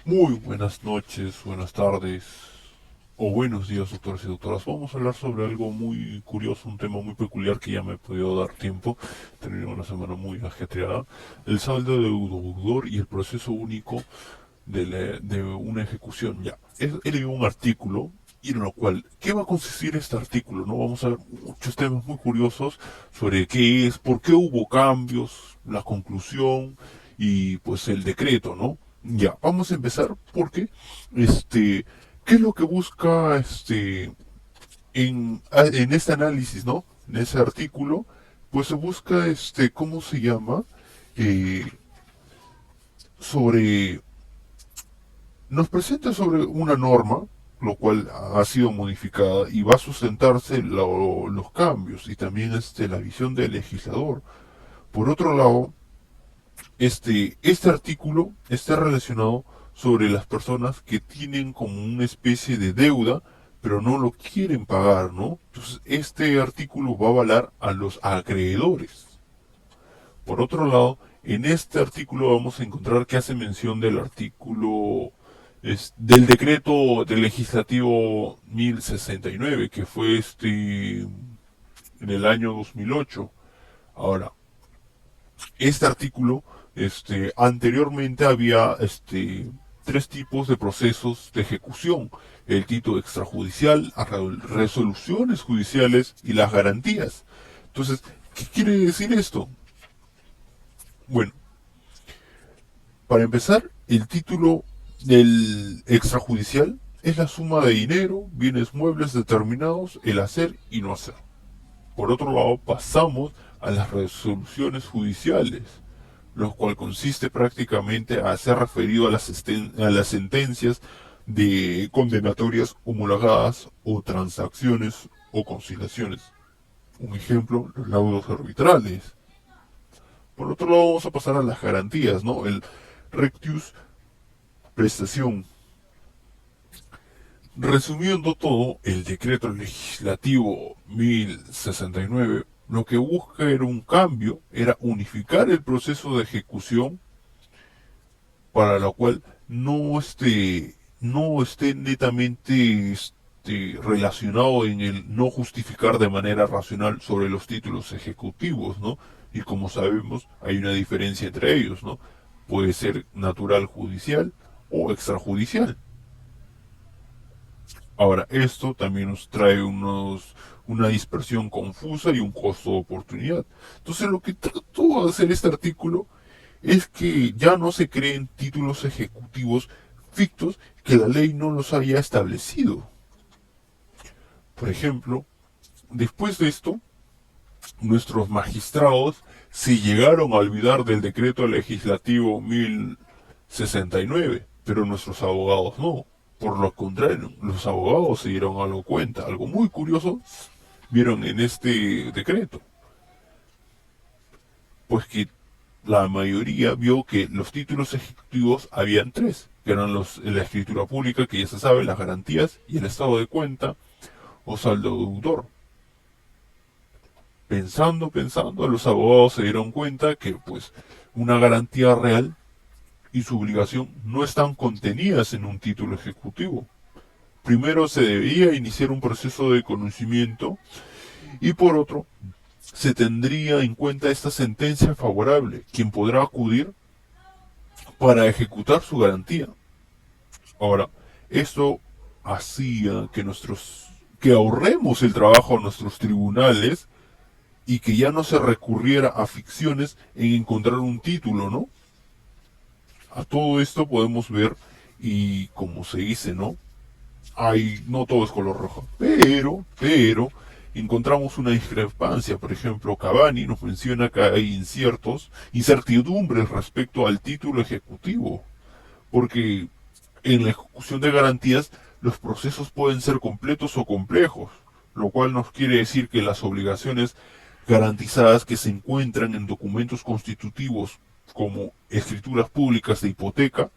Muy buenas noches, buenas tardes o buenos días, doctores y doctoras. Vamos a hablar sobre algo muy curioso, un tema muy peculiar que ya me he podido dar tiempo. He tenido una semana muy ajetreada. El saldo deudor y el proceso único de una ejecución. Ya, he leído un artículo y en lo cual, ¿qué va a consistir este artículo? ¿No? Vamos a ver muchos temas muy curiosos sobre qué es, por qué hubo cambios, la conclusión y pues el decreto, ¿no? Ya, vamos a empezar porque, ¿qué es lo que busca en este análisis, ¿no? En ese artículo, pues se busca, ¿cómo se llama? Eh, sobre nos presenta sobre una norma, lo cual ha sido modificada y va a sustentarse los cambios y también la visión del legislador. Por otro lado, este artículo está relacionado sobre las personas que tienen como una especie de deuda, pero no lo quieren pagar, ¿no? Entonces, este artículo va a avalar a los acreedores. Por otro lado, en este artículo vamos a encontrar que hace mención del artículo del decreto del legislativo 1069, que fue en el año 2008. Ahora, este artículo, anteriormente había tres tipos de procesos de ejecución: el título extrajudicial, resoluciones judiciales y las garantías. Entonces, ¿qué quiere decir esto? Bueno, para empezar, el título del extrajudicial es la suma de dinero, bienes muebles determinados, el hacer y no hacer. Por otro lado, pasamos a las resoluciones judiciales, lo cual consiste prácticamente a ser referido a las sentencias de condenatorias homologadas o transacciones o conciliaciones. Un ejemplo, los laudos arbitrales. Por otro lado, vamos a pasar a las garantías, ¿no? El rectius prestación. Resumiendo todo, el decreto legislativo 1069 lo que busca era un cambio, era unificar el proceso de ejecución para lo cual no esté netamente relacionado en el no justificar de manera racional sobre los títulos ejecutivos, ¿no? Y como sabemos, hay una diferencia entre ellos, ¿no? Puede ser natural judicial o extrajudicial. Ahora, esto también nos trae una dispersión confusa y un costo de oportunidad. Entonces, lo que trató de hacer este artículo es que ya no se creen títulos ejecutivos fictos que la ley no los haya establecido. Por ejemplo, después de esto, nuestros magistrados se llegaron a olvidar del decreto legislativo 1069, pero nuestros abogados no. Por lo contrario, los abogados se dieron algo cuenta, algo muy curioso vieron en este decreto, pues que la mayoría vio que los títulos ejecutivos habían tres, que eran la escritura pública, que ya se sabe, las garantías y el estado de cuenta o saldo deudor. Pensando, los abogados se dieron cuenta que pues una garantía real y su obligación no están contenidas en un título ejecutivo. Primero se debía iniciar un proceso de conocimiento y por otro se tendría en cuenta esta sentencia favorable, quien podrá acudir para ejecutar su garantía. Ahora, esto hacía que ahorremos el trabajo a nuestros tribunales y que ya no se recurriera a ficciones en encontrar un título, ¿no? A todo esto podemos ver, y como se dice, ¿no? No todo es color rojo, pero, encontramos una discrepancia. Por ejemplo, Cavani nos menciona que hay incertidumbres respecto al título ejecutivo, porque en la ejecución de garantías los procesos pueden ser completos o complejos, lo cual nos quiere decir que las obligaciones garantizadas que se encuentran en documentos constitutivos como escrituras públicas de hipoteca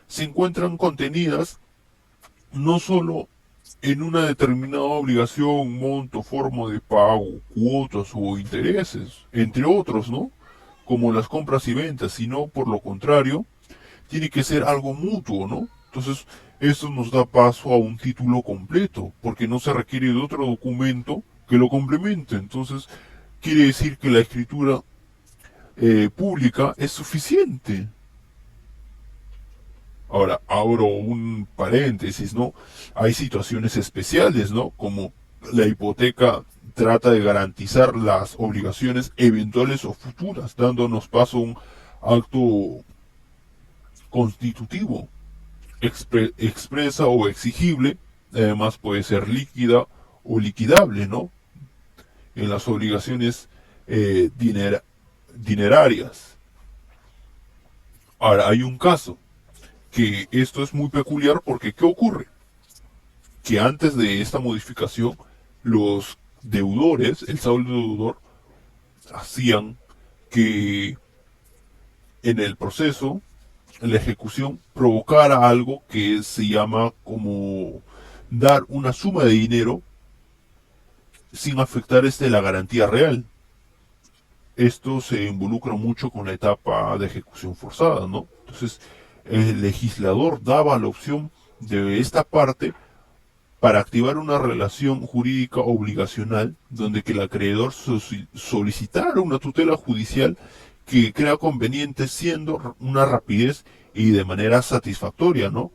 se encuentran contenidas no solo en una determinada obligación, monto, forma de pago, cuotas o intereses, entre otros, ¿no? Como las compras y ventas, sino por lo contrario, tiene que ser algo mutuo, ¿no? Entonces, esto nos da paso a un título completo, porque no se requiere de otro documento que lo complemente. Entonces, quiere decir que la escritura pública es suficiente. Ahora, abro un paréntesis, ¿no? Hay situaciones especiales, ¿no? Como la hipoteca trata de garantizar las obligaciones eventuales o futuras, dándonos paso a un acto constitutivo, expresa o exigible, además puede ser líquida o liquidable, ¿no? En las obligaciones dinerarias. Ahora, hay un caso que esto es muy peculiar porque ¿qué ocurre? Que antes de esta modificación, los deudores, el saldo deudor, hacían que en el proceso, en la ejecución, provocara algo que se llama como dar una suma de dinero sin afectar la garantía real. Esto se involucra mucho con la etapa de ejecución forzada, ¿no? Entonces, el legislador daba la opción de esta parte para activar una relación jurídica obligacional donde que el acreedor solicitara una tutela judicial que crea conveniente siendo una rapidez y de manera satisfactoria, ¿no?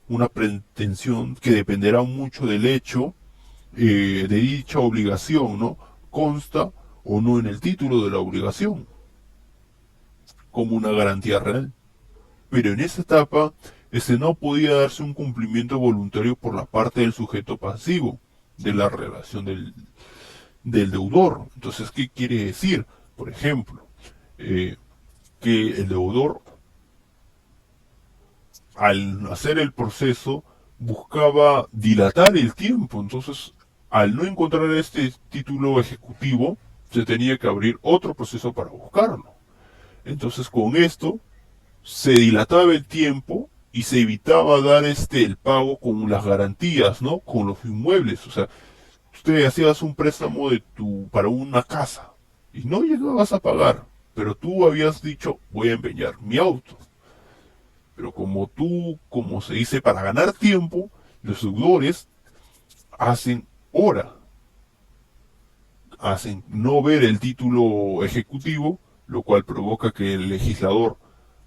Una pretensión que dependerá mucho del hecho de dicha obligación, ¿no? Consta o no en el título de la obligación, como una garantía real. Pero en esta etapa, no podía darse un cumplimiento voluntario por la parte del sujeto pasivo de la relación del deudor. Entonces, ¿qué quiere decir? Por ejemplo, que el deudor, al hacer el proceso, buscaba dilatar el tiempo. Entonces, al no encontrar este título ejecutivo, se tenía que abrir otro proceso para buscarlo. Entonces, con esto, se dilataba el tiempo y se evitaba dar el pago con las garantías, ¿no? Con los inmuebles. O sea, usted hacías un préstamo para una casa y no llegabas a pagar, pero tú habías dicho, voy a empeñar mi auto. Pero como se dice, para ganar tiempo, los deudores hacen hora, hacen no ver el título ejecutivo, lo cual provoca que el legislador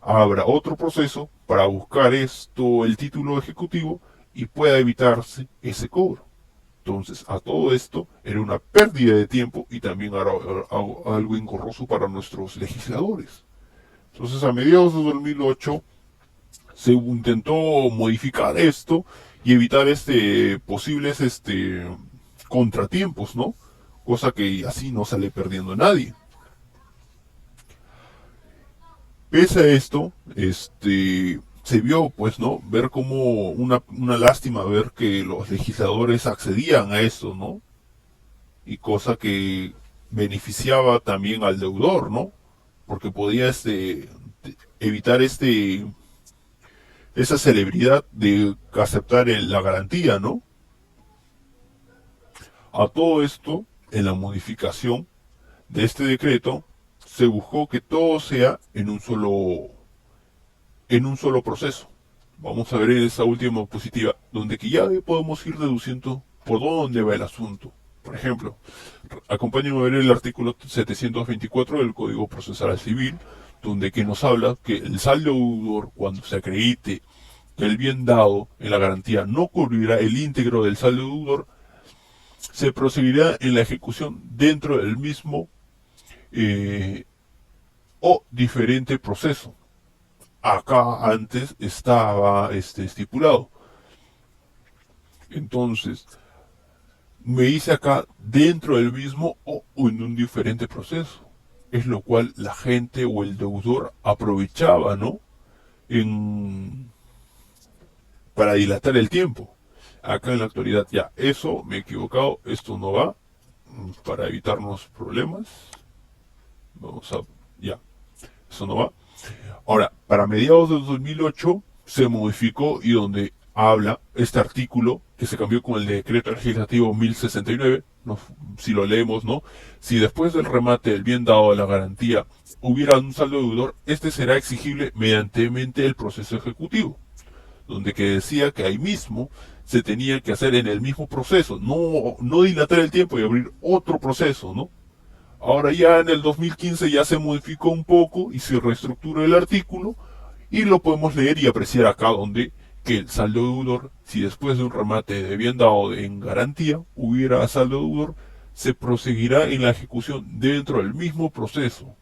abra otro proceso para buscar el título ejecutivo, y pueda evitarse ese cobro. Entonces, a todo esto era una pérdida de tiempo y también era algo engorroso para nuestros legisladores. Entonces, a mediados de 2008 se intentó modificar esto y evitar posibles contratiempos, ¿no? Cosa que así no sale perdiendo a nadie. Pese a esto, se vio, pues, ¿no? Ver como una lástima ver que los legisladores accedían a esto, ¿no? Y cosa que beneficiaba también al deudor, ¿no? Porque podía evitar esa celebridad de aceptar la garantía, ¿no? A todo esto, en la modificación de este decreto, se buscó que todo sea en un solo proceso. Vamos a ver en esa última diapositiva, donde que ya podemos ir deduciendo por dónde va el asunto. Por ejemplo, acompáñenme a ver el artículo 724 del Código Procesal Civil, donde que nos habla que el saldo deudor, cuando se acredite que el bien dado en la garantía no cubrirá el íntegro del saldo deudor, se proseguirá en la ejecución dentro del mismo o diferente proceso. Acá antes estaba estipulado. Entonces, me dice acá dentro del mismo o en un diferente proceso. Es lo cual la gente o el deudor aprovechaba, ¿no? Para dilatar el tiempo. Acá en la actualidad ya, eso me he equivocado, esto no va. Para evitarnos problemas, vamos a, ya, eso no va. Ahora, para mediados de 2008 se modificó y donde habla este artículo que se cambió con el decreto legislativo 1069, ¿no? Si lo leemos, ¿no? Si después del remate del bien dado de la garantía hubiera un saldo deudor, este será exigible mediante el proceso ejecutivo, donde que decía que ahí mismo se tenía que hacer en el mismo proceso, no dilatar el tiempo y abrir otro proceso, ¿no? Ahora ya en el 2015 ya se modificó un poco y se reestructuró el artículo y lo podemos leer y apreciar acá donde que el saldo deudor, si después de un remate de bien dado en garantía hubiera saldo deudor, se proseguirá en la ejecución dentro del mismo proceso.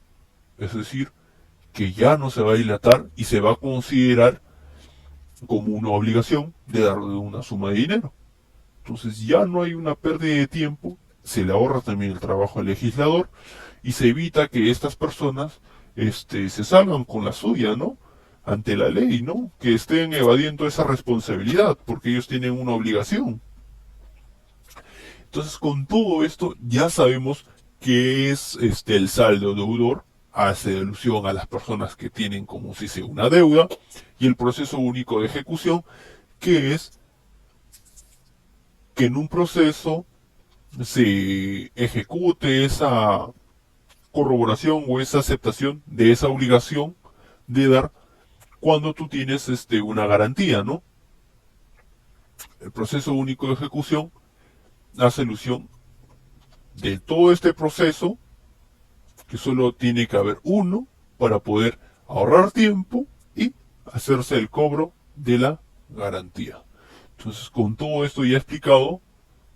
Es decir, que ya no se va a dilatar y se va a considerar como una obligación de darle una suma de dinero. Entonces ya no hay una pérdida de tiempo, se le ahorra también el trabajo al legislador y se evita que estas personas se salgan con la suya, ¿no? Ante la ley, ¿no? Que estén evadiendo esa responsabilidad porque ellos tienen una obligación. Entonces con todo esto ya sabemos qué es el saldo deudor, hace alusión a las personas que tienen como si sea una deuda, y el proceso único de ejecución, que es que en un proceso se ejecute esa corroboración o esa aceptación de esa obligación de dar cuando tú tienes una garantía, ¿no? El proceso único de ejecución hace alusión de todo este proceso, que solo tiene que haber uno para poder ahorrar tiempo y hacerse el cobro de la garantía. Entonces, con todo esto ya explicado,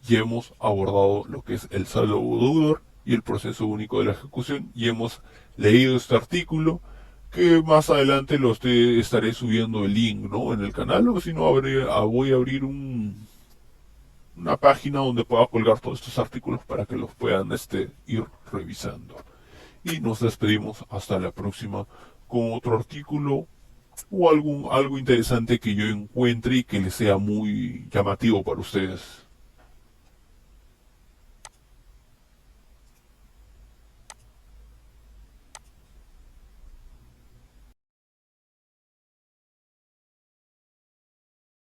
ya hemos abordado lo que es el saldo deudor y el proceso único de la ejecución y hemos leído este artículo que más adelante estaré subiendo el link, ¿no? En el canal, o si no voy a abrir una página donde pueda colgar todos estos artículos para que los puedan ir revisando. Y nos despedimos hasta la próxima con otro artículo o algo interesante que yo encuentre y que les sea muy llamativo para ustedes.